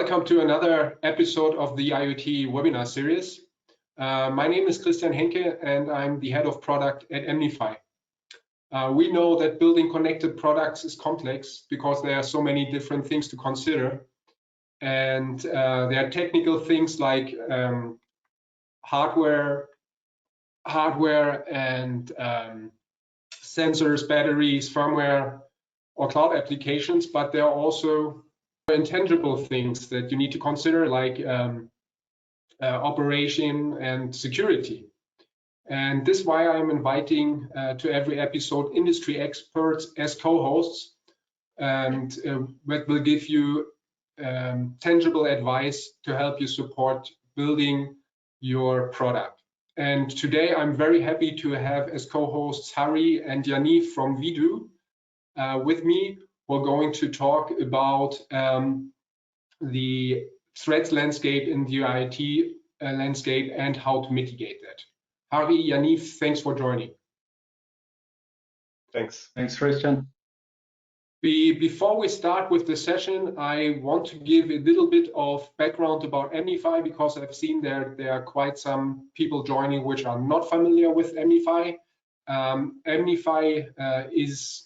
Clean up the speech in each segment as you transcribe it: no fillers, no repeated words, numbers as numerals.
Welcome to another episode of the IoT webinar series. My name is Christian Henke and I'm the head of product at EMnify. We know that building connected products is complex because there are so many different things to consider. And there are technical things like hardware and sensors, batteries, firmware, or cloud applications, but there are also intangible things that you need to consider, like operation and security. And this is why I'm inviting to every episode industry experts as co-hosts, and that will give you tangible advice to help you support building your product. And today I'm very happy to have as co-hosts Harry and Yaniv from VDoo with me. We're going to talk about the threat landscape in the IoT landscape and how to mitigate that. Harry, Yaniv, thanks for joining. Thanks. Thanks, Christian. Before we start with the session, I want to give a little bit of background about EMnify because I've seen there are quite some people joining which are not familiar with EMnify. EMnify is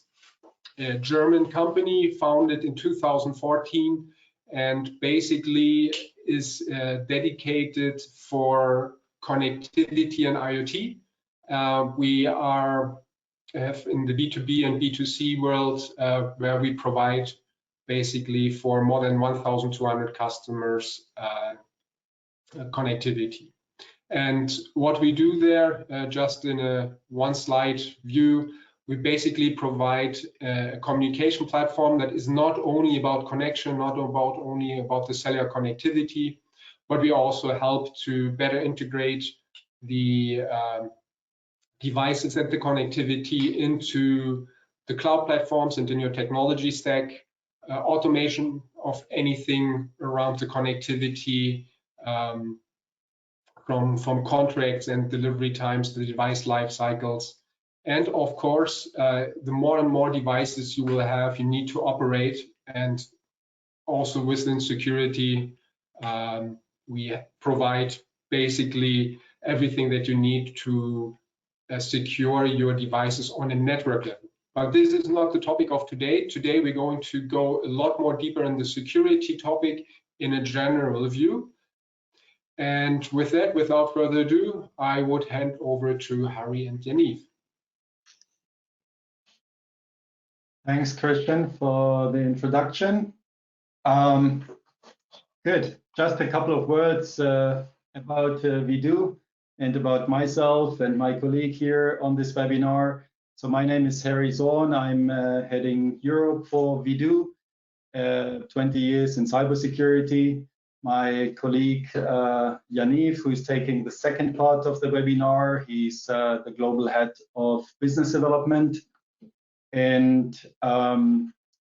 a German company founded in 2014 and basically is dedicated for connectivity and IoT. We have in the B2B and B2C world where we provide basically for more than 1,200 customers connectivity. And what we do there, just in a one slide view, we basically provide a communication platform that is not only about connection, not only about the cellular connectivity, but we also help to better integrate the devices and the connectivity into the cloud platforms and in your technology stack, automation of anything around the connectivity, from contracts and delivery times to the device life cycles. And of course, the more and more devices you will have, you need to operate. And also within security, we provide basically everything that you need to secure your devices on a network level. But this is not the topic of today. Today, we're going to go a lot more deeper in the security topic in a general view. And with that, without further ado, I would hand over to Harry and Yaniv. Thanks, Christian, for the introduction. Good. Just a couple of words about VDoo and about myself and my colleague here on this webinar. So my name is Harry Zorn. I'm heading Europe for VDoo, 20 years in cybersecurity. My colleague Yaniv, who is taking the second part of the webinar, he's the global head of business development. And a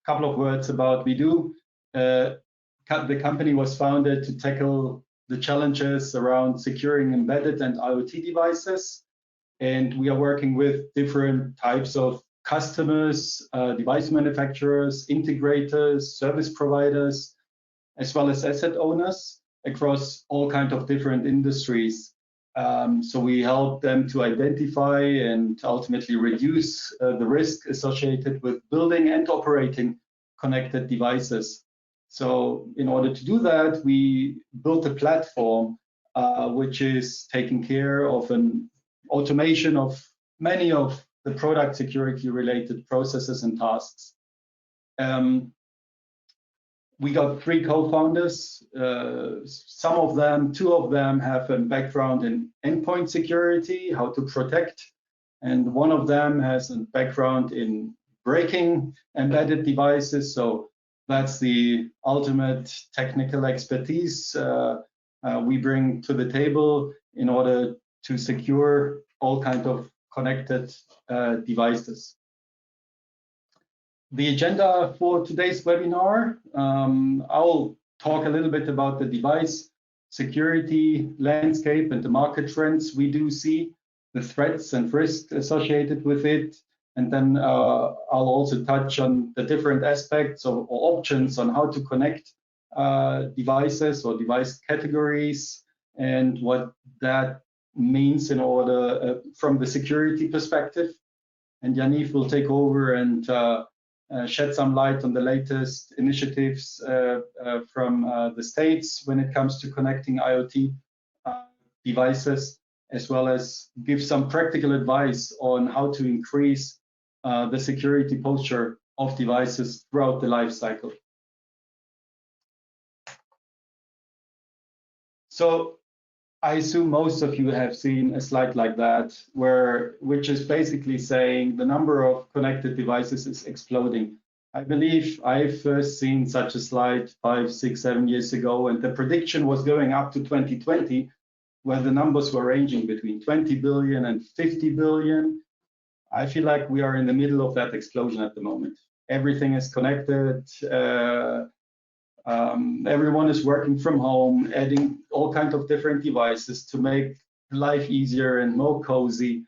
couple of words about VDoo. The company was founded to tackle the challenges around securing embedded and IoT devices. And we are working with different types of customers, device manufacturers, integrators, service providers, as well as asset owners across all kinds of different industries. So we help them to identify and ultimately reduce the risk associated with building and operating connected devices. So in order to do that, we built a platform which is taking care of an automation of many of the product security related processes and tasks. We got 3 co-founders. Two of them have a background in endpoint security, how to protect, and one of them has a background in breaking embedded devices. So that's the ultimate technical expertise we bring to the table in order to secure all kinds of connected devices. The agenda for today's webinar, I'll talk a little bit about the device security landscape and the market trends we do see, the threats and risks associated with it. And then I'll also touch on the different aspects or options on how to connect devices or device categories and what that means in order from the security perspective. And Yaniv will take over and shed some light on the latest initiatives from the States when it comes to connecting IoT devices, as well as give some practical advice on how to increase the security posture of devices throughout the life cycle. So I assume most of you have seen a slide like that, which is basically saying the number of connected devices is exploding. I believe I've first seen such a slide 5, 6, 7 years ago, and the prediction was going up to 2020, where the numbers were ranging between 20 billion and 50 billion. I feel like we are in the middle of that explosion at the moment. Everything is connected. Everyone is working from home, adding all kinds of different devices to make life easier and more cozy.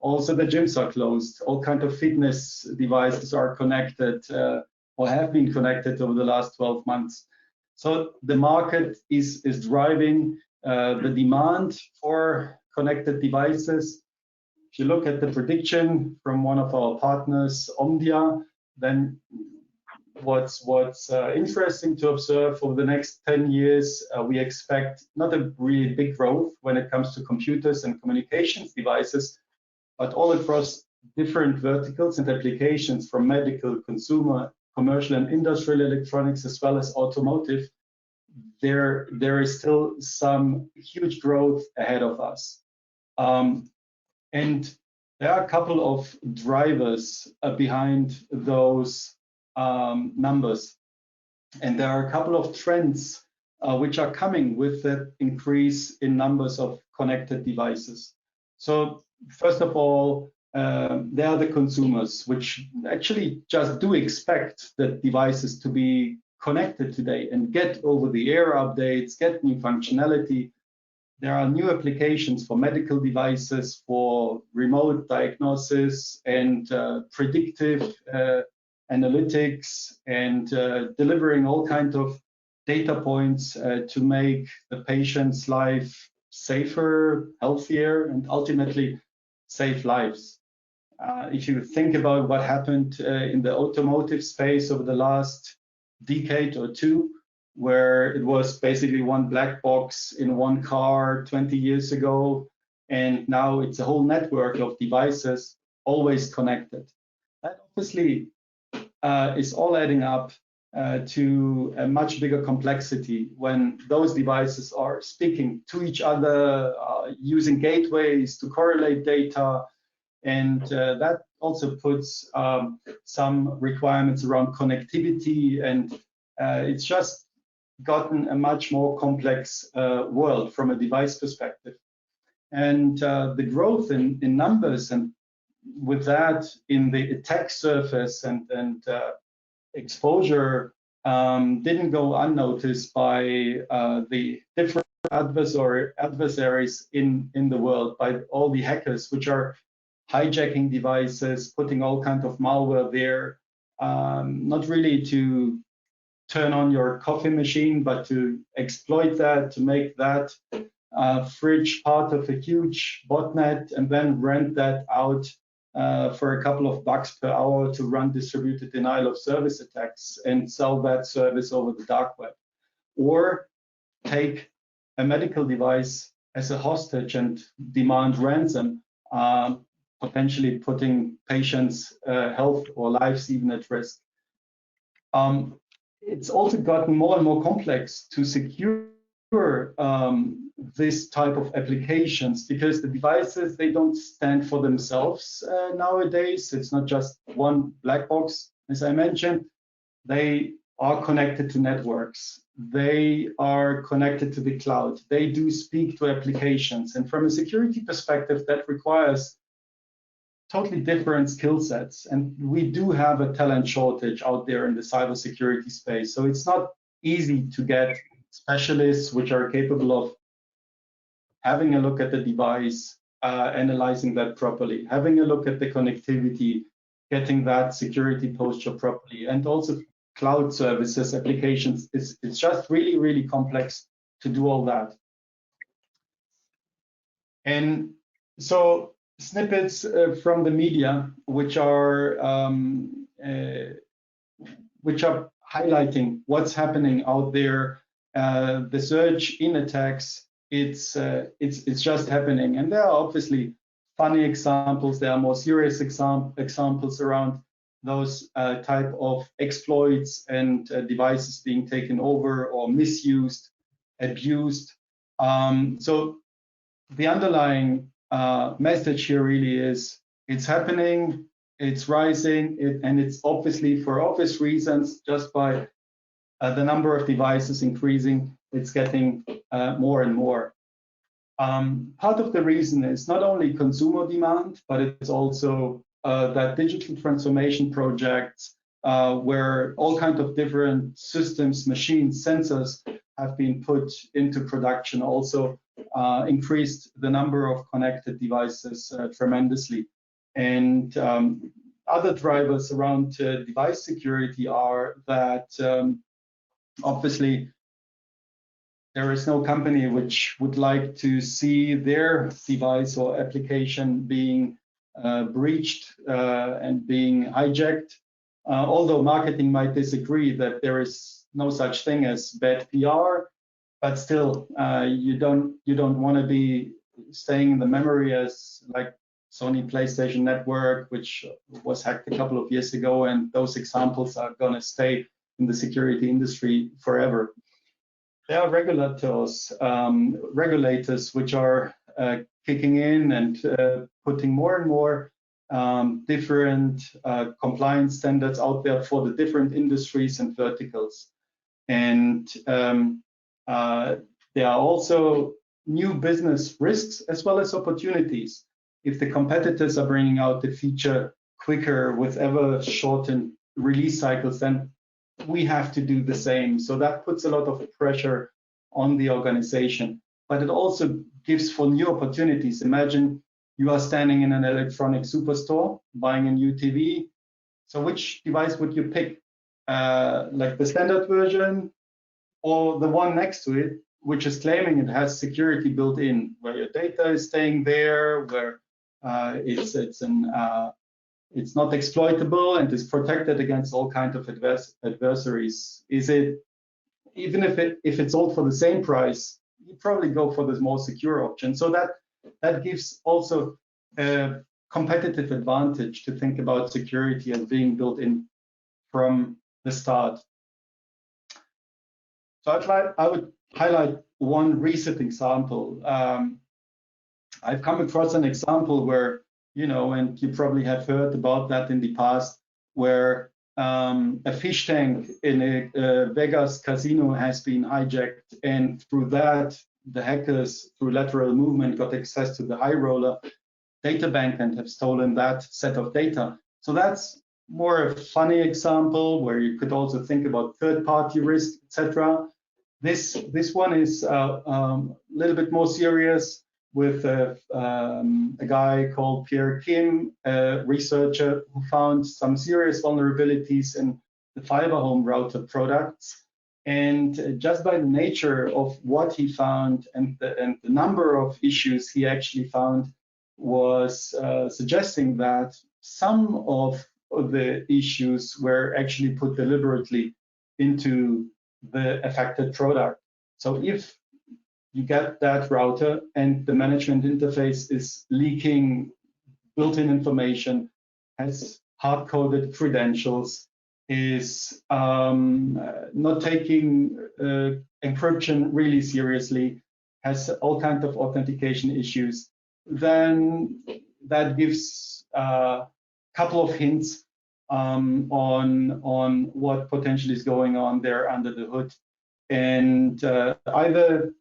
Also, the gyms are closed. All kinds of fitness devices are connected or have been connected over the last 12 months. So the market is driving the demand for connected devices. If you look at the prediction from one of our partners, Omdia, then what's interesting to observe over the next 10 years, we expect not a really big growth when it comes to computers and communications devices, but all across different verticals and applications from medical, consumer, commercial and industrial electronics, as well as automotive. There is still some huge growth ahead of us. And there are a couple of drivers behind those numbers. And there are a couple of trends which are coming with that increase in numbers of connected devices. So first of all, there are the consumers, which actually just do expect the devices to be connected today and get over-the-air updates, get new functionality. There are new applications for medical devices, for remote diagnosis and predictive analytics, and delivering all kinds of data points to make the patient's life safer, healthier, and ultimately save lives. If you think about what happened in the automotive space over the last decade or two, where it was basically one black box in one car 20 years ago, and now it's a whole network of devices always connected. That obviously is all adding up to a much bigger complexity when those devices are speaking to each other, using gateways to correlate data, and that also puts some requirements around connectivity, and it's just gotten a much more complex world from a device perspective. And the growth in numbers, and with that in the attack surface and exposure, didn't go unnoticed by the different adversaries in the world, by all the hackers which are hijacking devices, putting all kinds of malware there, not really to turn on your coffee machine, but to exploit that, to make that fridge part of a huge botnet, and then rent that out for a couple of bucks per hour to run distributed denial of service attacks and sell that service over the dark web. Or take a medical device as a hostage and demand ransom, potentially putting patients' health or lives even at risk. It's also gotten more and more complex to secure this type of applications, because the devices, they don't stand for themselves nowadays. It's not just one black box, as I mentioned. They are connected to networks. They are connected to the cloud. They do speak to applications. And from a security perspective, that requires totally different skill sets. And we do have a talent shortage out there in the cybersecurity space. So it's not easy to get specialists which are capable of having a look at the device, analyzing that properly, having a look at the connectivity, getting that security posture properly, and also cloud services, applications. It's just really, really complex to do all that. And so snippets from the media, which are highlighting what's happening out there. The surge in attacks, it's just happening, and there are obviously funny examples. There are more serious examples around those type of exploits and devices being taken over or misused, abused. So the underlying message here really is it's happening, it's rising, and it's obviously for obvious reasons, just by the number of devices increasing, it's getting more and more. Part of the reason is not only consumer demand, but it's also that digital transformation projects where all kinds of different systems, machines, sensors have been put into production, also increased the number of connected devices tremendously. And other drivers around device security are that obviously there is no company which would like to see their device or application being breached and being hijacked. Although marketing might disagree that there is no such thing as bad PR, but still you don't want to be staying in the memory as like Sony PlayStation Network, which was hacked a couple of years ago, and those examples are going to stay in the security industry forever. There are regulators which are kicking in and putting more and more different compliance standards out there for the different industries and verticals. And there are also new business risks as well as opportunities. If the competitors are bringing out the feature quicker with ever shortened release cycles, then we have to do the same. So that puts a lot of pressure on the organization, but it also gives for new opportunities. Imagine you are standing in an electronic superstore buying a new TV. So which device would you pick? Like the standard version or the one next to it, which is claiming it has security built in, where your data is staying there, where it's not exploitable and is protected against all kinds of adversaries. Is it, even if it's sold for the same price, you probably go for the more secure option. So that gives also a competitive advantage to think about security as being built in from the start. So I would highlight one recent example. I've come across an example where, and you probably have heard about that in the past, where a fish tank in a Vegas casino has been hijacked, and through that, the hackers, through lateral movement, got access to the high roller data bank and have stolen that set of data. So that's more a funny example where you could also think about third-party risk, etc. This one is a little bit more serious, with a guy called Pierre Kim, a researcher who found some serious vulnerabilities in the fiber home router products. And just by the nature of what he found and the number of issues he actually found was suggesting that some of the issues were actually put deliberately into the affected product. So if you get that router and the management interface is leaking built-in information, has hard-coded credentials, is not taking encryption really seriously, has all kinds of authentication issues, then that gives a couple of hints on what potentially is going on there under the hood. And either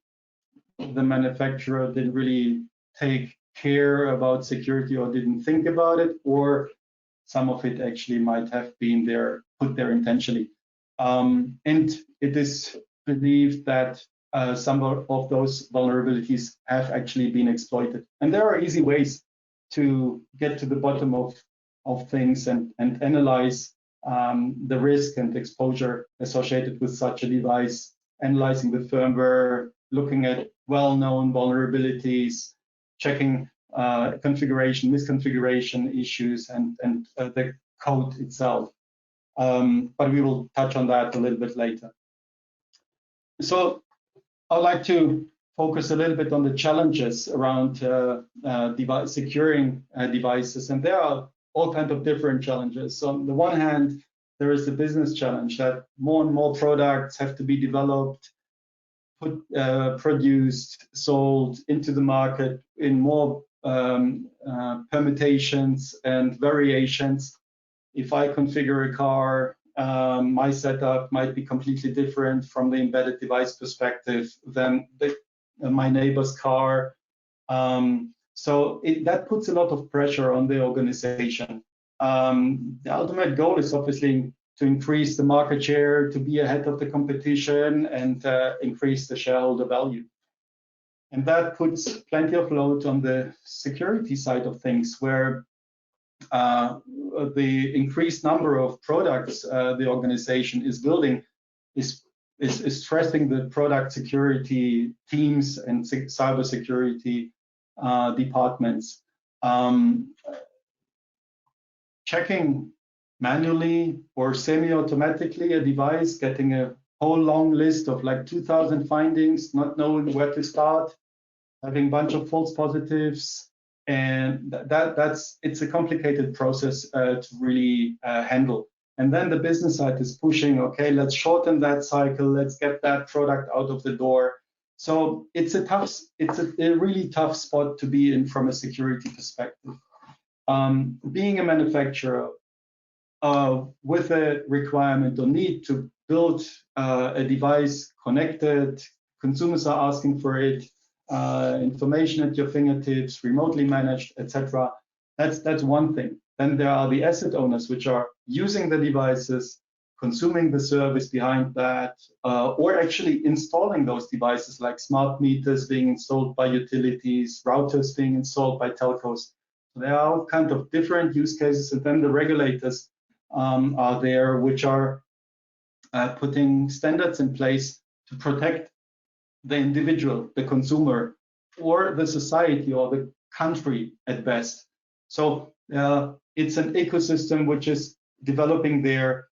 the manufacturer didn't really take care about security or didn't think about it, or some of it actually might have been put there intentionally. And it is believed that some of those vulnerabilities have actually been exploited. And there are easy ways to get to the bottom of things and analyze the risk and exposure associated with such a device, analyzing the firmware, looking at well-known vulnerabilities, checking configuration, misconfiguration issues, and the code itself. But we will touch on that a little bit later. So I'd like to focus a little bit on the challenges around securing devices, and there are all kinds of different challenges. So on the one hand, there is the business challenge that more and more products have to be developed, produced, sold into the market in more permutations and variations. If I configure a car, my setup might be completely different from the embedded device perspective than my neighbor's car. So that puts a lot of pressure on the organization. The ultimate goal is obviously to increase the market share, to be ahead of the competition, and increase the shareholder value. And that puts plenty of load on the security side of things, where the increased number of products the organization is building is stressing the product security teams and cybersecurity departments. Checking manually or semi-automatically a device, getting a whole long list of like 2,000 findings, not knowing where to start, having a bunch of false positives, and it's a complicated process to really handle. And then the business side is pushing, okay, let's shorten that cycle, let's get that product out of the door. So it's a really tough spot to be in from a security perspective. Being a manufacturer with a requirement or need to build a device connected, consumers are asking for it, information at your fingertips, remotely managed, etc. That's one thing. Then there are the asset owners, which are using the devices, consuming the service behind that, or actually installing those devices, like smart meters being installed by utilities, routers being installed by telcos. So there are all kinds of different use cases, and then the regulators are there, which are putting standards in place to protect the individual, the consumer, or the society or the country at best. So it's an ecosystem which is developing there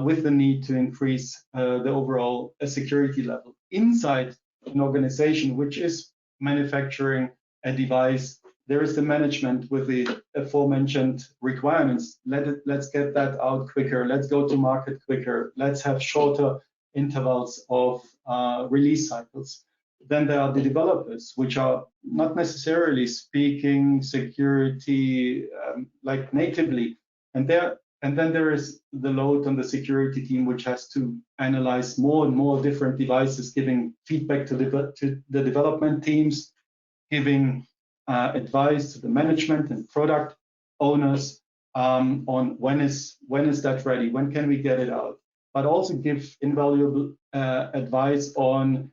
with the need to increase the overall security level. Inside an organization which is manufacturing a device, there is the management with the aforementioned requirements. Let's get that out quicker. Let's go to market quicker. Let's have shorter intervals of release cycles. Then there are the developers, which are not necessarily speaking security like natively. And then there is the load on the security team, which has to analyze more and more different devices, giving feedback to the development teams, giving advice to the management and product owners on when is that ready, when can we get it out, but also give invaluable advice on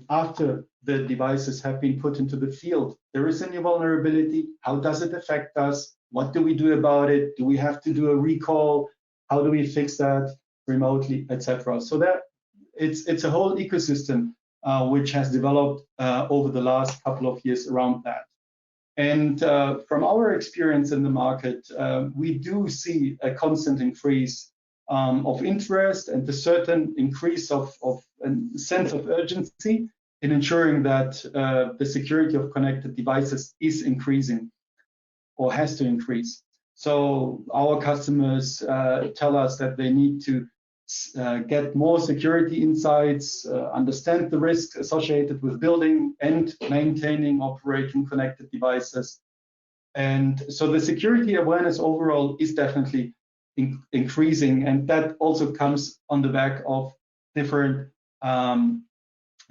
after the devices have been put into the field. There is a new vulnerability. How does it affect us? What do we do about it? Do we have to do a recall? How do we fix that remotely, etc.? So that it's a whole ecosystem which has developed over the last couple of years around that. And from our experience in the market, we do see a constant increase of interest and a certain increase of a sense of urgency in ensuring that the security of connected devices is increasing or has to increase. So our customers tell us that they need to get more security insights, understand the risks associated with building and maintaining, operating connected devices. And so the security awareness overall is definitely increasing, and that also comes on the back of different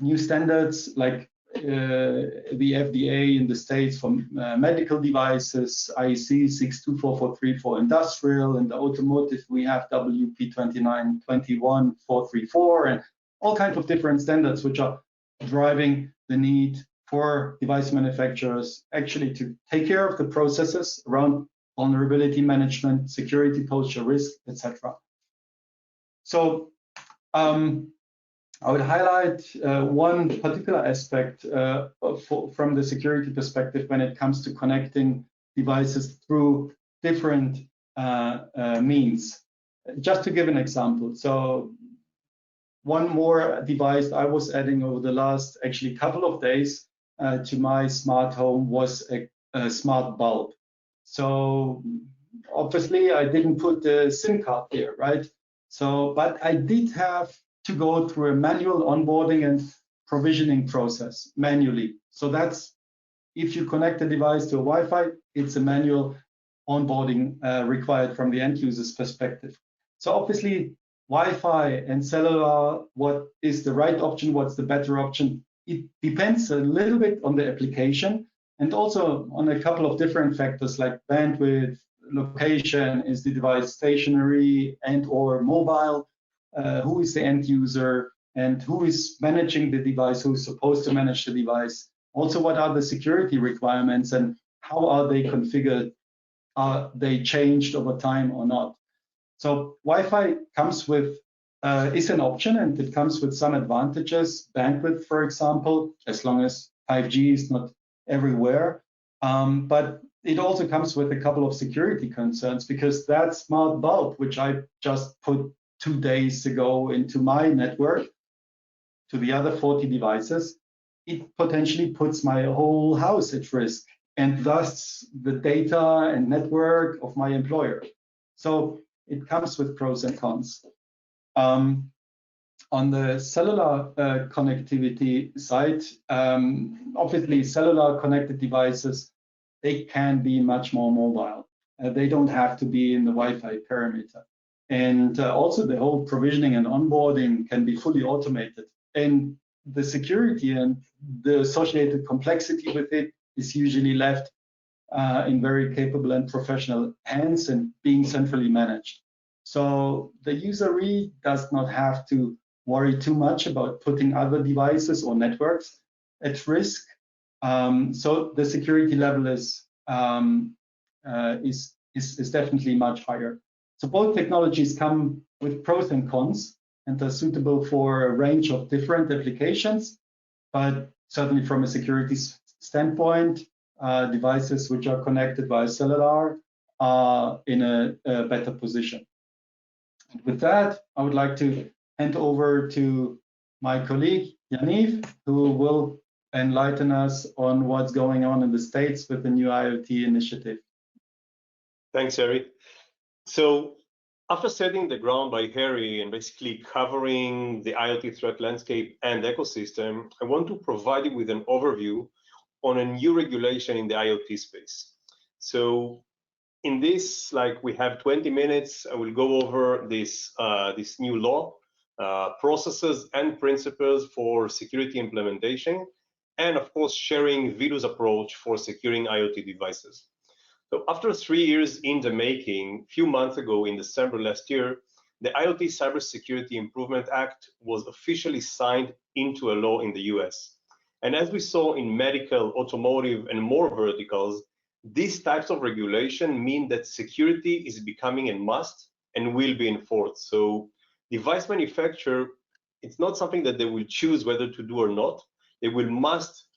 new standards, like the FDA in the States for medical devices, IEC 62443 for industrial, and the automotive we have WP 2921434, and all kinds of different standards which are driving the need for device manufacturers actually to take care of the processes around vulnerability management, security posture, risk, etc. So I would highlight one particular aspect from the security perspective when it comes to connecting devices through different means. Just to give an example, so one more device I was adding over the last actually couple of days to my smart home was a smart bulb. So obviously I didn't put the SIM card there, right? So, but I did have to go through a manual onboarding and provisioning process manually. So that's, if you connect the device to a Wi-Fi, it's a manual onboarding required from the end user's perspective. So obviously Wi-Fi and cellular, what is the right option, what's the better option? It depends a little bit on the application and also on a couple of different factors like bandwidth, location, is the device stationary and or mobile, who is the end user, and who is managing the device, who is supposed to manage the device. Also, what are the security requirements and how are they configured? Are they changed over time or not? So Wi-Fi comes with, is an option, and it comes with some advantages, bandwidth, for example, as long as 5G is not everywhere. But it also comes with a couple of security concerns, because that smart bulb, which I just put 2 days ago into my network to the other 40 devices, it potentially puts my whole house at risk, and thus the data and network of my employer. So it comes with pros and cons. On the cellular connectivity side, obviously cellular connected devices, they can be much more mobile. They don't have to be in the Wi-Fi parameter. And also the whole provisioning and onboarding can be fully automated. And the security and the associated complexity with it is usually left in very capable and professional hands and being centrally managed. So the user really does not have to worry too much about putting other devices or networks at risk. So the security level is definitely much higher. So both technologies come with pros and cons and are suitable for a range of different applications, but certainly from a security standpoint, devices which are connected via cellular are in a better position. And with that, I would like to hand over to my colleague, Yaniv, who will enlighten us on what's going on in the States with the new IoT initiative. Thanks, Harry. So after setting the ground by Harry and basically covering the IoT threat landscape and ecosystem, I want to provide you with an overview on a new regulation in the IoT space. So in this, like, we have 20 minutes, I will go over this new law, processes and principles for security implementation, and of course, sharing Vedoo's approach for securing IoT devices. So after 3 years in the making, a few months ago in December last year, the IoT Cybersecurity Improvement Act was officially signed into a law in the US. And as we saw in medical, automotive, and more verticals, these types of regulation mean that security is becoming a must and will be enforced. So device manufacturer, it's not something that they will choose whether to do or not. They will must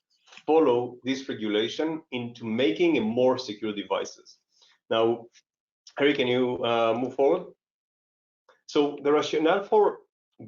follow this regulation into making a more secure devices. Now, Harry, can you move forward? So the rationale for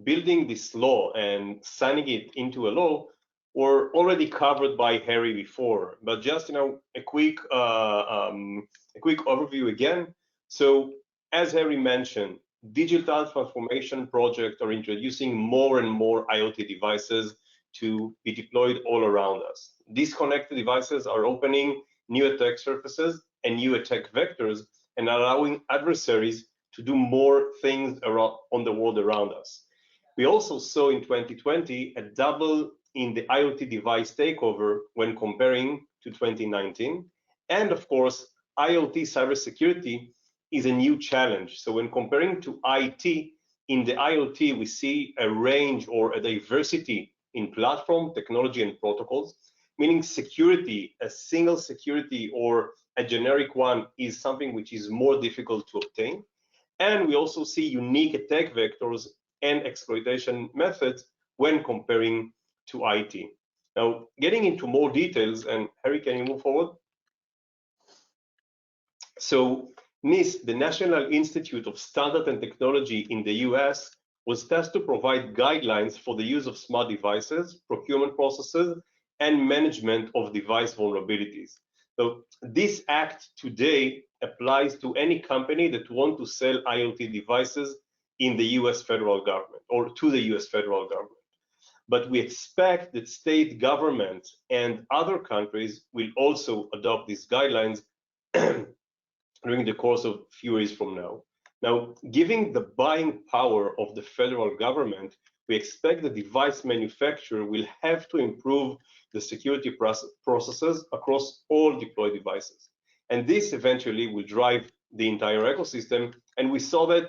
building this law and signing it into a law were already covered by Harry before, but just a quick overview again. So as Harry mentioned, digital transformation projects are introducing more and more IoT devices to be deployed all around us. These connected devices are opening new attack surfaces and new attack vectors and allowing adversaries to do more things on the world around us. We also saw in 2020 a double in the IoT device takeover when comparing to 2019. And of course, IoT cybersecurity is a new challenge. So when comparing to IT, in the IoT, we see a range or a diversity in platform, technology, and protocols, meaning security, a single security or a generic one, is something which is more difficult to obtain. And we also see unique attack vectors and exploitation methods when comparing to IT. Now, getting into more details, and Harry, can you move forward? So NIST, the National Institute of Standard and Technology in the US, was tasked to provide guidelines for the use of smart devices, procurement processes, and management of device vulnerabilities. So this act today applies to any company that want to sell IoT devices in the US federal government or to the US federal government. But we expect that state government and other countries will also adopt these guidelines during the course of a few years from now. Now, given the buying power of the federal government, we expect the device manufacturer will have to improve the security processes across all deployed devices. And this eventually will drive the entire ecosystem. And we saw that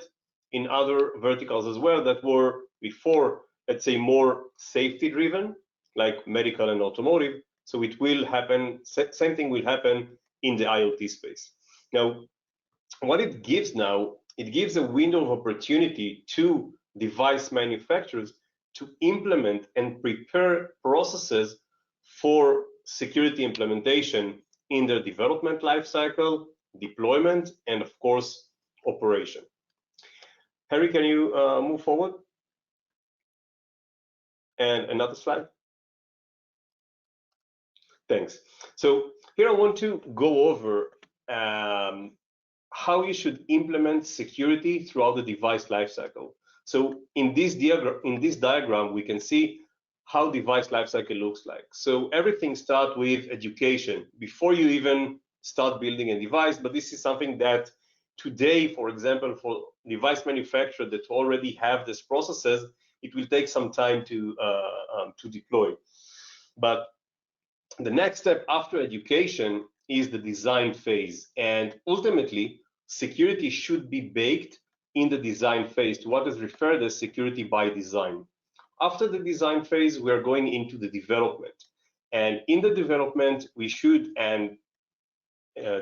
in other verticals as well that were before, let's say, more safety driven, like medical and automotive. So it will happen, same thing will happen in the IoT space. Now, what it gives now, it gives a window of opportunity to device manufacturers to implement and prepare processes for security implementation in their development lifecycle, deployment, and of course, operation. Harry, can you move forward? And another slide. Thanks. So here I want to go over how you should implement security throughout the device lifecycle. So in this diagram, we can see how device lifecycle looks like. So everything starts with education before you even start building a device. But this is something that today, for example, for device manufacturers that already have these processes, it will take some time to deploy. But the next step after education is the design phase. And ultimately, security should be baked in the design phase to what is referred as security by design. After the design phase, we are going into the development. And in the development, we should, and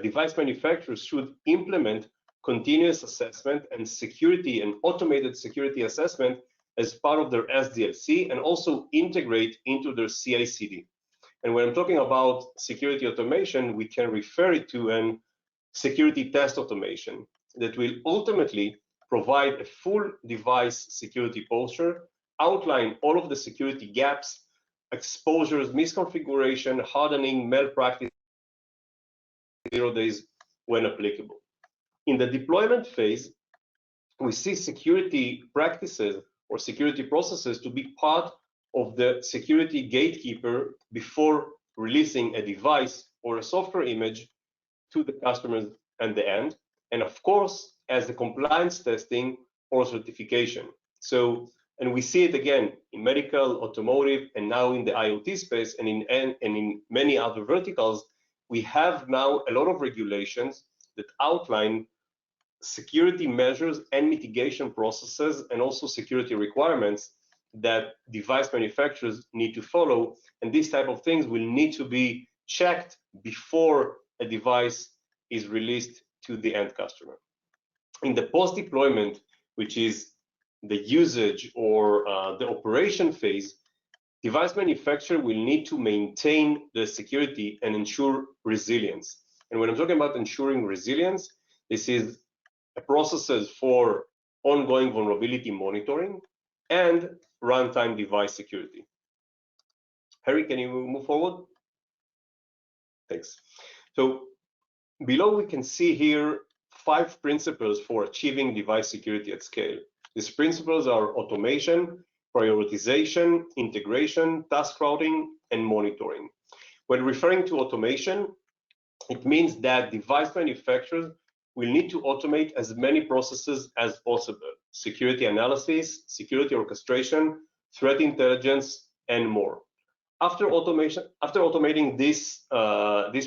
device manufacturers should implement continuous assessment and security and automated security assessment as part of their SDLC and also integrate into their CI/CD. And when I'm talking about security automation, we can refer it to an security test automation that will ultimately provide a full device security posture, outline all of the security gaps, exposures, misconfiguration, hardening, malpractice, 0 days when applicable. In the deployment phase, we see security practices or security processes to be part of the security gatekeeper before releasing a device or a software image to the customers and the end, and of course, as the compliance testing or certification. So, and we see it again in medical, automotive, and now in the IoT space, and in many other verticals, we have now a lot of regulations that outline security measures and mitigation processes, and also security requirements that device manufacturers need to follow. And these type of things will need to be checked before a device is released to the end customer. In the post-deployment, which is the usage or the operation phase, device manufacturer will need to maintain the security and ensure resilience. And when I'm talking about ensuring resilience, this is a processes for ongoing vulnerability monitoring and runtime device security. Harry, can you move forward? Thanks. So below we can see here 5 principles for achieving device security at scale. These principles are automation, prioritization, integration, task routing, and monitoring. When referring to automation, it means that device manufacturers will need to automate as many processes as possible: security analysis, security orchestration, threat intelligence, and more. After automating these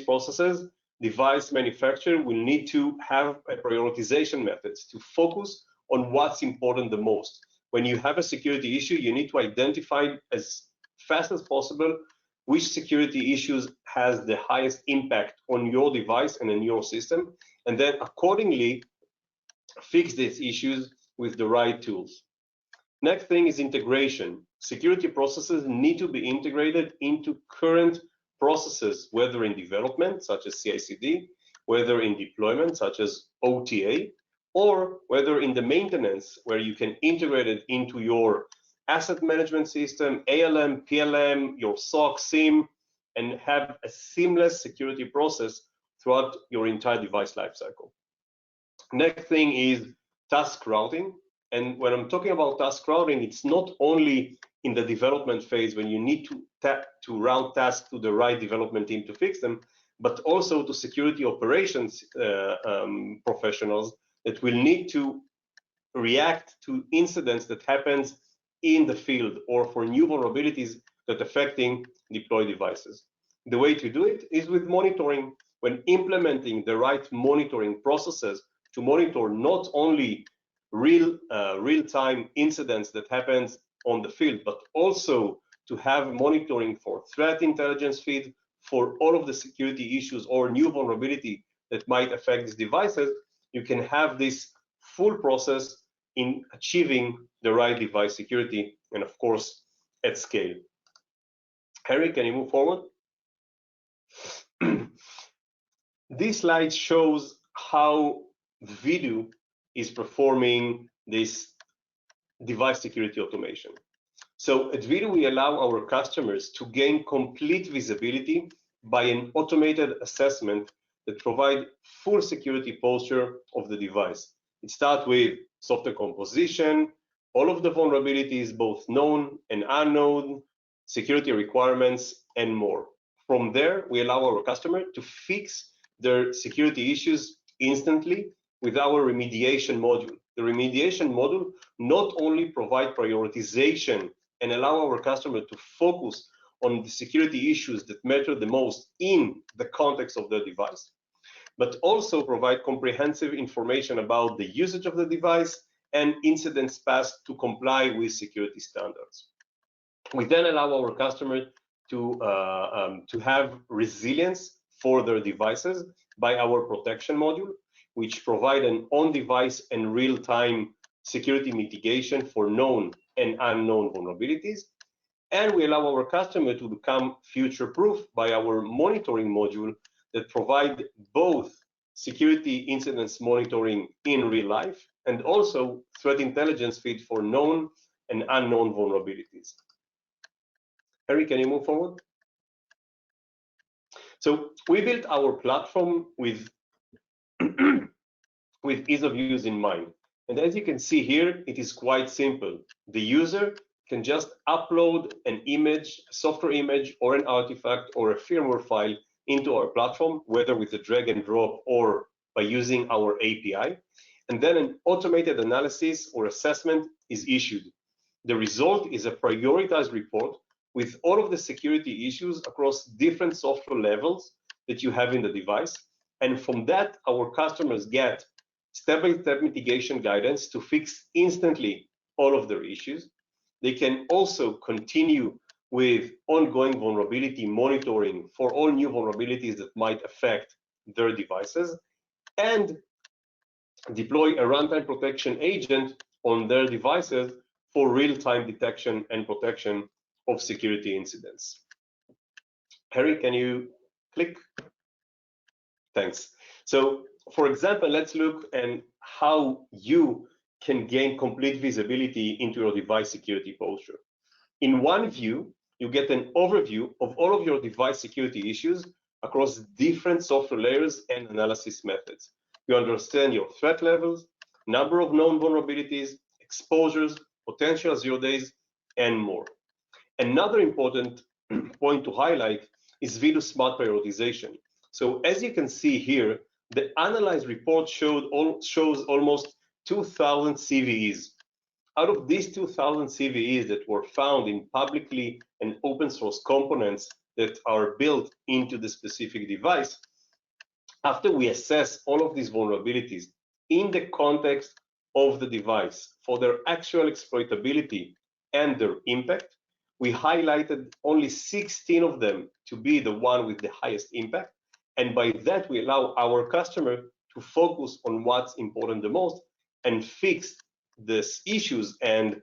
processes, device manufacturer will need to have a prioritization methods to focus on what's important the most. When you have a security issue, you need to identify as fast as possible which security issues has the highest impact on your device and in your system, and then accordingly fix these issues with the right tools. Next thing is integration. Security processes need to be integrated into current processes, whether in development, such as CI/CD, whether in deployment, such as OTA, or whether in the maintenance, where you can integrate it into your asset management system, ALM, PLM, your SOC, SIEM, and have a seamless security process throughout your entire device lifecycle. Next thing is task routing. And when I'm talking about task routing, it's not only in the development phase when you need to route tasks to the right development team to fix them, but also to security operations professionals that will need to react to incidents that happens in the field or for new vulnerabilities that affecting deployed devices. The way to do it is with monitoring. When implementing the right monitoring processes to monitor not only real-time incidents that happens on the field, but also to have monitoring for threat intelligence feed for all of the security issues or new vulnerability that might affect these devices, you can have this full process in achieving the right device security, and of course, at scale. Harry, can you move forward? This slide shows how VDoo is performing this device security automation. So at VDoo, we allow our customers to gain complete visibility by an automated assessment that provide full security posture of the device. It starts with software composition, all of the vulnerabilities, both known and unknown, security requirements, and more. From there, we allow our customer to fix their security issues instantly with our remediation module. The remediation module not only provide prioritization and allow our customer to focus on the security issues that matter the most in the context of the device, but also provide comprehensive information about the usage of the device and incidents passed to comply with security standards. We then allow our customer to have resilience for their devices by our protection module, which provide an on-device and real-time security mitigation for known and unknown vulnerabilities. And we allow our customer to become future-proof by our monitoring module that provide both security incidents monitoring in real life and also threat intelligence feed for known and unknown vulnerabilities. Harry, can you move forward? So we built our platform with ease of use in mind. And as you can see here, it is quite simple. The user can just upload an image, a software image, or an artifact, or a firmware file into our platform, whether with a drag and drop or by using our API. And then an automated analysis or assessment is issued. The result is a prioritized report with all of the security issues across different software levels that you have in the device. And from that, our customers get step-by-step mitigation guidance to fix instantly all of their issues. They can also continue with ongoing vulnerability monitoring for all new vulnerabilities that might affect their devices, and deploy a runtime protection agent on their devices for real-time detection and protection of security incidents. Harry, can you click? Thanks. So, for example, let's look at how you can gain complete visibility into your device security posture. In one view, you get an overview of all of your device security issues across different software layers and analysis methods. You understand your threat levels, number of known vulnerabilities, exposures, potential 0 days, and more. Another important point to highlight is VDoo Smart Prioritization. So as you can see here, the analyzed report shows almost 2,000 CVEs. Out of these 2,000 CVEs that were found in publicly and open source components that are built into the specific device, after we assess all of these vulnerabilities in the context of the device for their actual exploitability and their impact, we highlighted only 16 of them to be the one with the highest impact. And by that, we allow our customer to focus on what's important the most and fix these issues and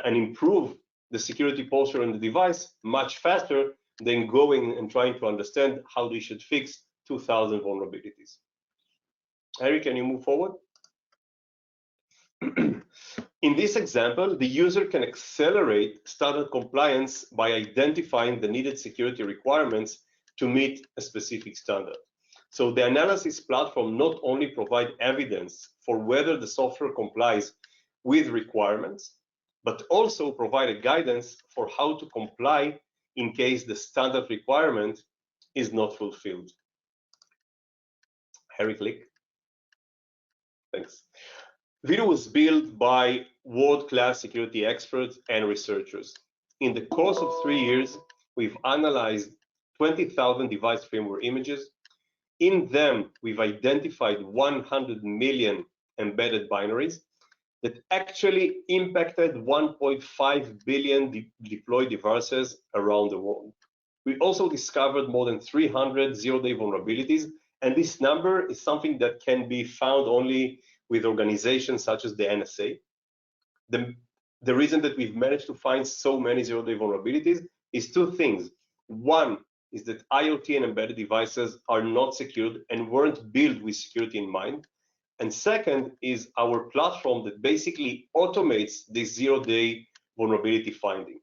improve the security posture on the device much faster than going and trying to understand how they should fix 2,000 vulnerabilities. Harry, can you move forward? In this example, the user can accelerate standard compliance by identifying the needed security requirements to meet a specific standard. So the analysis platform not only provides evidence for whether the software complies with requirements, but also provide a guidance for how to comply in case the standard requirement is not fulfilled. Harry, click. Thanks. VDoo was built by world-class security experts and researchers. In the course of 3 years, we've analyzed 20,000 device firmware images. In them, we've identified 100 million embedded binaries that actually impacted 1.5 billion deployed devices around the world. We also discovered more than 300 zero-day vulnerabilities, and this number is something that can be found only with organizations such as the NSA. The reason that we've managed to find so many zero-day vulnerabilities is two things. One is that IoT and embedded devices are not secured and weren't built with security in mind. And second is our platform that basically automates this zero-day vulnerability finding.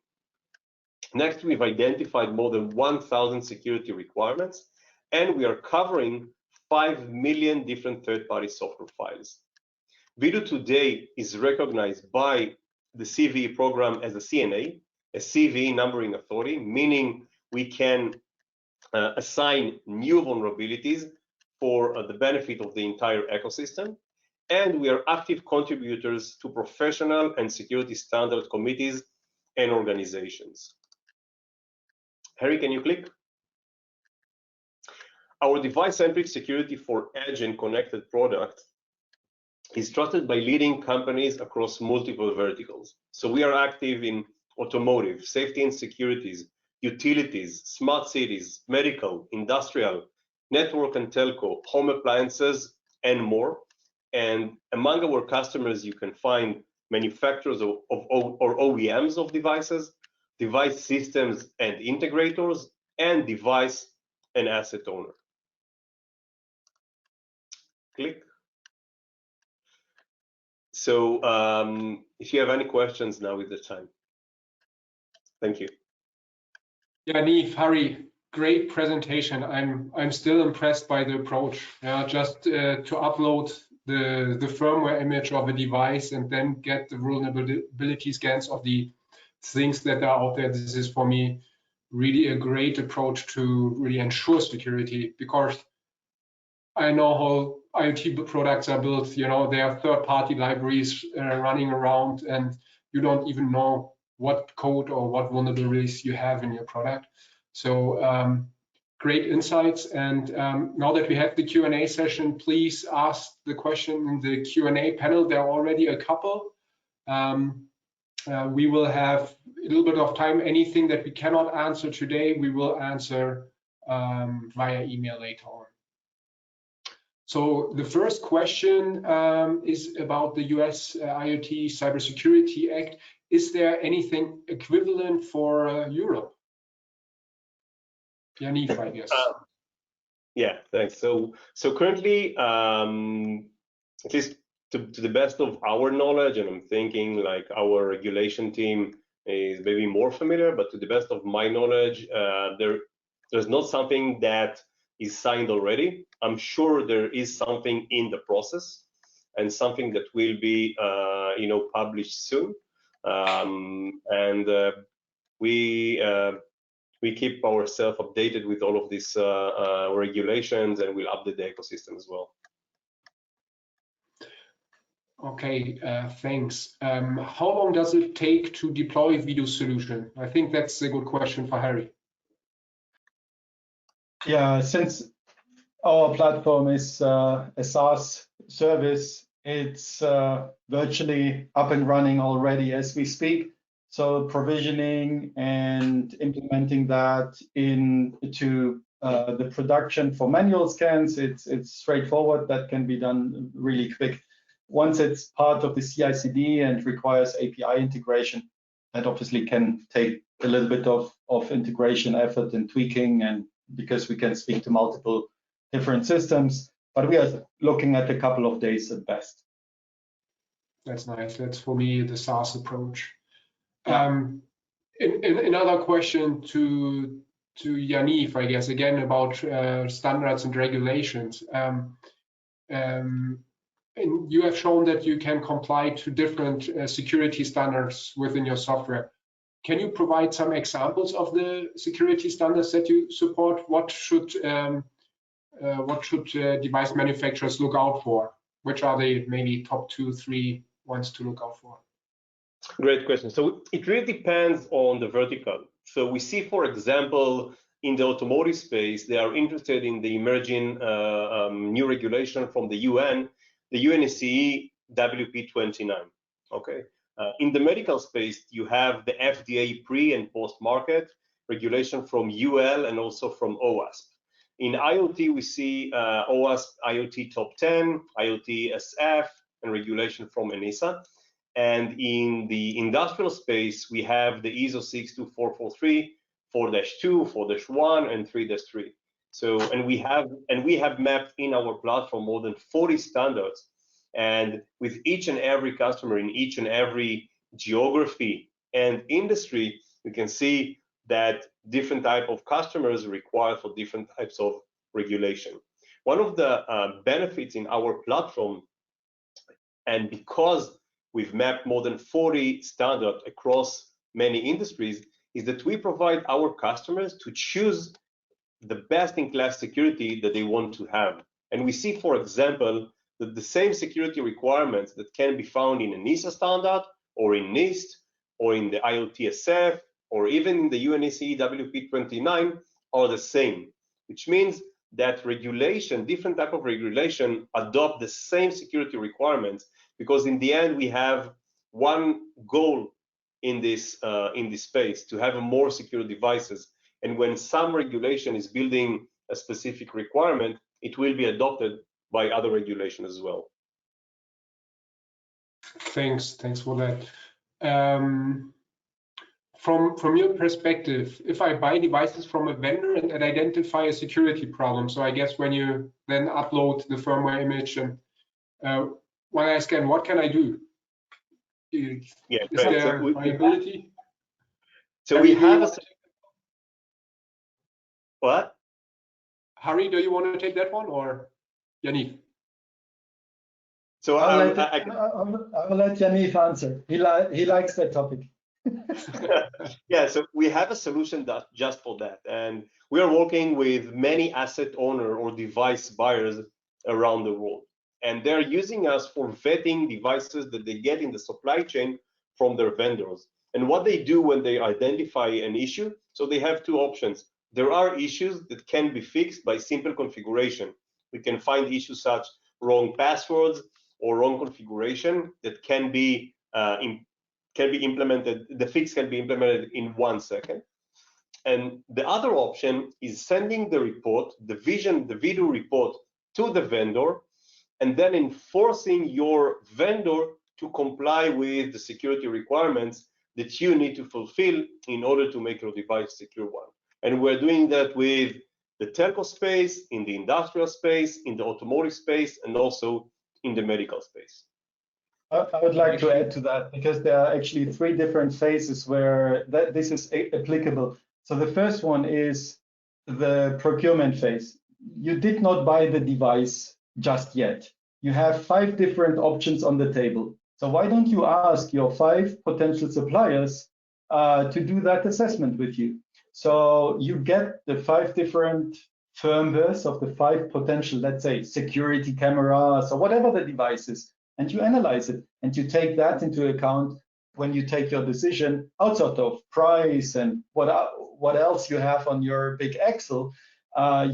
Next, we've identified more than 1,000 security requirements, and we are covering 5 million different third-party software files. VDoo today is recognized by the CVE program as a CNA, a CVE numbering authority, meaning we can assign new vulnerabilities for the benefit of the entire ecosystem. And we are active contributors to professional and security standard committees and organizations. Harry, can you click? Our device-centric security for edge and connected products is trusted by leading companies across multiple verticals. So we are active in automotive, safety and securities, utilities, smart cities, medical, industrial, network and telco, home appliances, and more. And among our customers, you can find manufacturers or OEMs of devices, device systems and integrators, and device and asset owner. Click. So if you have any questions, now is the time. Thank you. Yaniv, Harry, great presentation. I'm still impressed by the approach. Just to upload the firmware image of a device and then get the vulnerability scans of the things that are out there. This is for me really a great approach to really ensure security, because I know how IoT products are built. You know, there are third-party libraries running around, and you don't even know what code or what vulnerabilities you have in your product. So great insights. And now that we have the Q&A session, please ask the question in the Q&A panel. There are already a couple. We will have a little bit of time. Anything that we cannot answer today, we will answer via email later on. So the first question is about the US IoT Cybersecurity Act. Is there anything equivalent for Europe? Yaniv, I guess. Yeah, thanks. So currently, at least to the best of our knowledge, and I'm thinking like our regulation team is maybe more familiar, but to the best of my knowledge, there's not something that is signed already. I'm sure there is something in the process and something that will be, published soon. And we keep ourselves updated with all of these regulations, and we'll update the ecosystem as well. Okay, thanks. How long does it take to deploy VDoo solution? I think that's a good question for Harry. Yeah, since our platform is a SaaS service, it's virtually up and running already as we speak. So provisioning and implementing that into the production for manual scans, it's straightforward. That can be done really quick. Once it's part of the CI/CD and requires API integration, that obviously can take a little bit of integration effort and tweaking, and because we can speak to multiple different systems, but we are looking at a couple of days at best. That's nice. That's for me the SaaS approach. Yeah. Another question to Yaniv, I guess, again about standards and regulations. And you have shown that you can comply to different security standards within your software. Can you provide some examples of the security standards that you support? What should device manufacturers look out for? Which are the maybe top 2, 3 ones to look out for? Great question. So it really depends on the vertical. So we see, for example, in the automotive space, they are interested in the emerging new regulation from the UN, the UNSCE WP29. Okay. In the medical space, you have the FDA pre and post-market regulation from UL and also from OWASP. In IoT, we see OWASP IoT Top 10, IoT SF, and regulation from ENISA. And in the industrial space, we have the ISO 62443, 4-2, 4-1, and 3-3. So, and we have mapped in our platform more than 40 standards. And with each and every customer in each and every geography and industry, we can see that different type of customers require for different types of regulation. One of the benefits in our platform, and because we've mapped more than 40 standards across many industries, is that we provide our customers to choose the best-in-class security that they want to have. And we see, for example, that the same security requirements that can be found in a NISA standard or in NIST or in the IoT SF or even in the UNSCE WP29 are the same, which means that regulation, different type of regulation, adopt the same security requirements, because in the end we have one goal in this space, to have more secure devices. And when some regulation is building a specific requirement, it will be adopted by other regulation as well. Thanks for that. From your perspective, if I buy devices from a vendor and identify a security problem, so I guess when you then upload the firmware image and when I scan, what can I do? Is there viability? So we have a... What? Harry, do you want to take that one, or Yaniv? So I will let Yaniv answer. He likes that topic. Yeah, so we have a solution that just for that, and we are working with many asset owner or device buyers around the world, and they're using us for vetting devices that they get in the supply chain from their vendors. And what they do when they identify an issue, so they have two options. There are issues that can be fixed by simple configuration. We can find issues such wrong passwords or wrong configuration that can be implemented. The fix can be implemented in 1 second. And the other option is sending the report, the VDoo report, to the vendor, and then enforcing your vendor to comply with the security requirements that you need to fulfill in order to make your device a secure one. And we're doing that with the telco space, in the industrial space, in the automotive space, and also in the medical space. I would like to add to that, because there are actually 3 different phases where this is applicable. So the first one is the procurement phase. You did not buy the device just yet. You have 5 different options on the table. So why don't you ask your 5 potential suppliers to do that assessment with you? So you get the 5 different firmwares of the 5 potential, let's say, security cameras or whatever the device is, and you analyze it, and you take that into account when you take your decision outside of price and what else you have on your big Excel.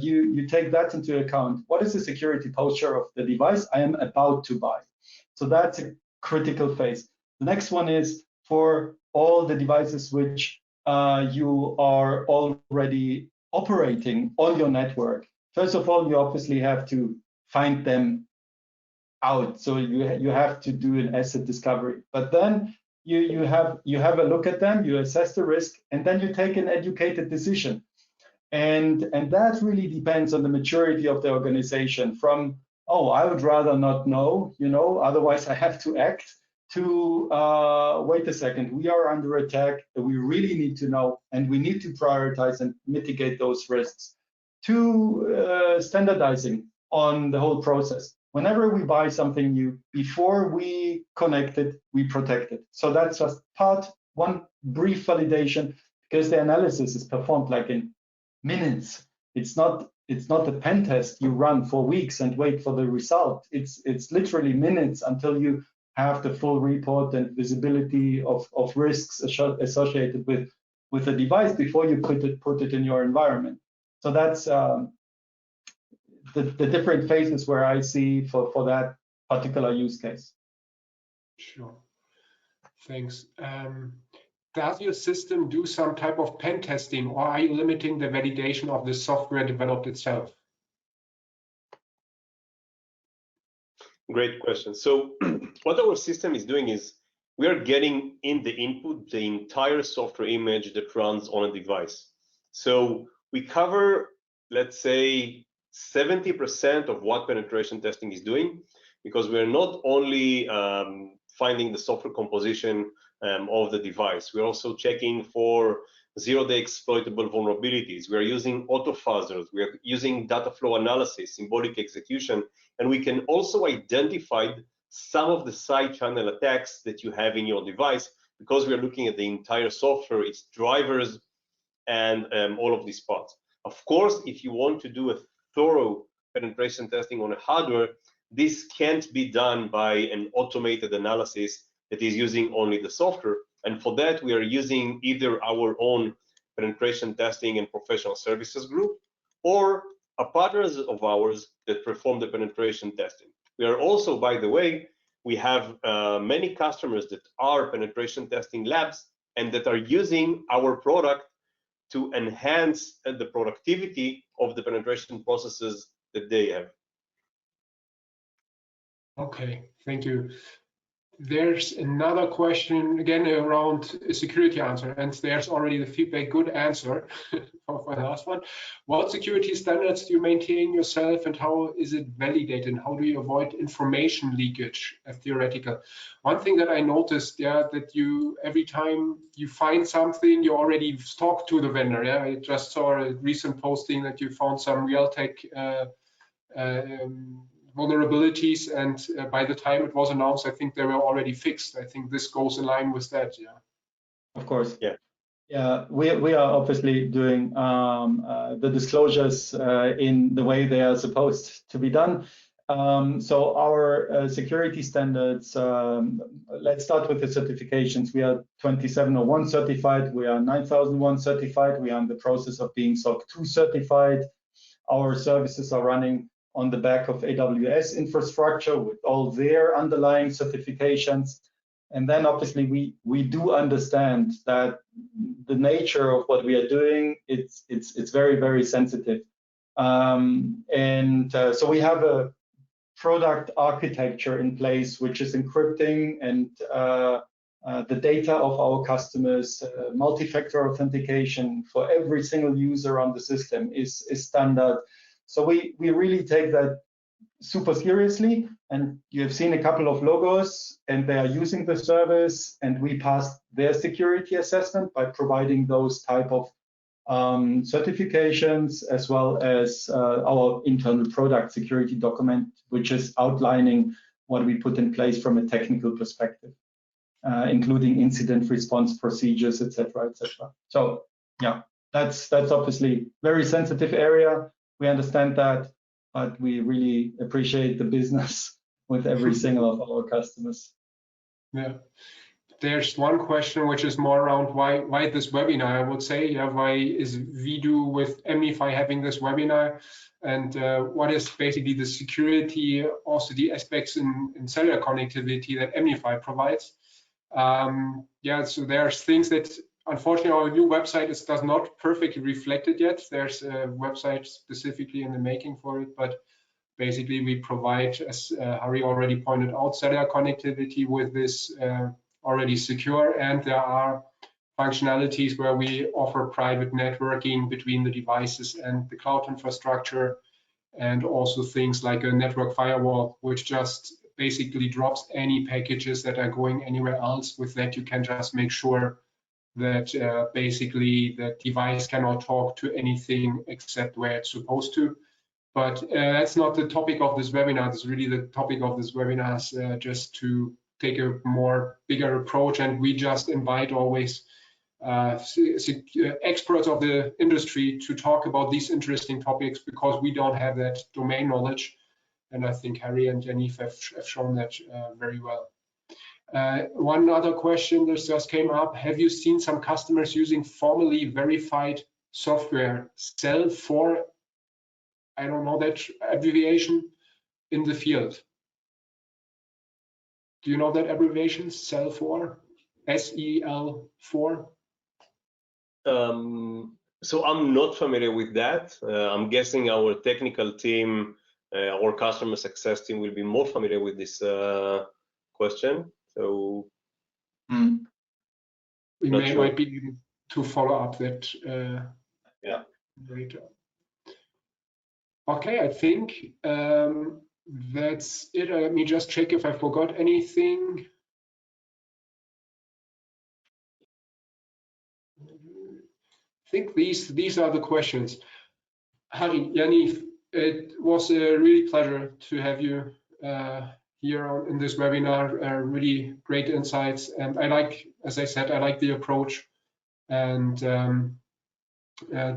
You take that into account. What is the security posture of the device I am about to buy? So that's a critical phase. The next one is for all the devices which you are already operating on your network. First of all, you obviously have to find them out. So you have to do an asset discovery. But then you have a look at them, you assess the risk, and then you take an educated decision. And that really depends on the maturity of the organization. From, oh, I would rather not know, otherwise I have to act, to wait a second, we are under attack, we really need to know, and we need to prioritize and mitigate those risks, to standardizing on the whole process. Whenever we buy something new, before we connect it, we protect it. So that's just one brief validation, because the analysis is performed like in minutes. It's not a pen test you run for weeks and wait for the result. It's literally minutes until you have the full report and visibility of risks associated with the device before you put it in your environment. So that's the different phases where I see for that particular use case. Sure, thanks. Does your system do some type of pen testing, or are you limiting the validation of the software developed itself? Great question. So what our system is doing is we are getting in the input the entire software image that runs on a device. So we cover, let's say, 70% of what penetration testing is doing, because we're not only finding the software composition of the device, we're also checking for zero-day exploitable vulnerabilities. We're using autofuzzers, we're using data flow analysis, symbolic execution, and we can also identify some of the side channel attacks that you have in your device, because we're looking at the entire software, its drivers, and all of these parts. Of course, if you want to do a thorough penetration testing on a hardware, this can't be done by an automated analysis that is using only the software. And for that, we are using either our own penetration testing and professional services group, or a partners of ours that perform the penetration testing. We are also, by the way, we have many customers that are penetration testing labs and that are using our product to enhance the productivity of the penetration processes that they have. Okay, thank you. There's another question again around a security answer, and there's already the feedback, good answer for the last one. What security standards do you maintain yourself, and how is it validated, and how do you avoid information leakage, theoretical? One thing that I noticed, that you, every time you find something, you already talk to the vendor. I just saw a recent posting that you found some Realtek vulnerabilities, and by the time it was announced, I think they were already fixed. I think this goes in line with that. Of course. Yeah, we are obviously doing the disclosures in the way they are supposed to be done. So our security standards, let's start with the certifications. We are 27001 certified, we are 9001 certified, we are in the process of being SOC 2 certified. Our services are running on the back of AWS infrastructure with all their underlying certifications. And then obviously we do understand that the nature of what we are doing, it's very, very sensitive. So we have a product architecture in place which is encrypting and the data of our customers, multi-factor authentication for every single user on the system is standard. So we really take that super seriously, and you have seen a couple of logos and they are using the service, and we passed their security assessment by providing those type of certifications, as well as our internal product security document, which is outlining what we put in place from a technical perspective, including incident response procedures, etc., etc. So yeah, that's obviously very sensitive area. We understand that, but we really appreciate the business with every single of our customers. Yeah. There's one question which is more around why this webinar, I would say. Why is VDoo with EMnify having this webinar? And what is basically the security, also the aspects in cellular connectivity that EMnify provides? Yeah, so there's things that unfortunately our new website does not perfectly reflect it yet. There's a website specifically in the making for it, but basically we provide, as Harry already pointed out, cellular connectivity with this already secure, and there are functionalities where we offer private networking between the devices and the cloud infrastructure, and also things like a network firewall, which just basically drops any packages that are going anywhere else. With that, you can just make sure that basically the device cannot talk to anything except where it's supposed to. But that's not the topic of this webinar. It's really the topic of this webinar is just to take a more bigger approach, and we just invite always experts of the industry to talk about these interesting topics, because we don't have that domain knowledge, and I think Harry and Yaniv have shown that very well. One other question that just came up: have you seen some customers using formally verified software, CEL4, I don't know that abbreviation, in the field? Do you know that abbreviation, CEL4? SEL4? So I'm not familiar with that. I'm guessing our technical team, our customer success team, will be more familiar with this question. So we might be able to follow up that yeah, later. Okay, I think that's it. Let me just check if I forgot anything. I think these are the questions. Harry, Yaniv, it was a really pleasure to have you here in this webinar. Really great insights, and I like, as I said, I like the approach, and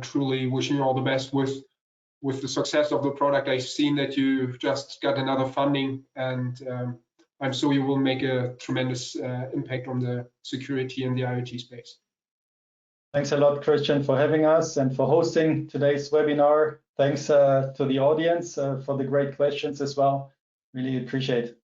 truly wishing you all the best with the success of the product. I've seen that you've just got another funding, and I'm sure you will make a tremendous impact on the security in the IoT space. Thanks a lot, Christian, for having us and for hosting today's webinar. Thanks to the audience for the great questions as well. Really appreciate it.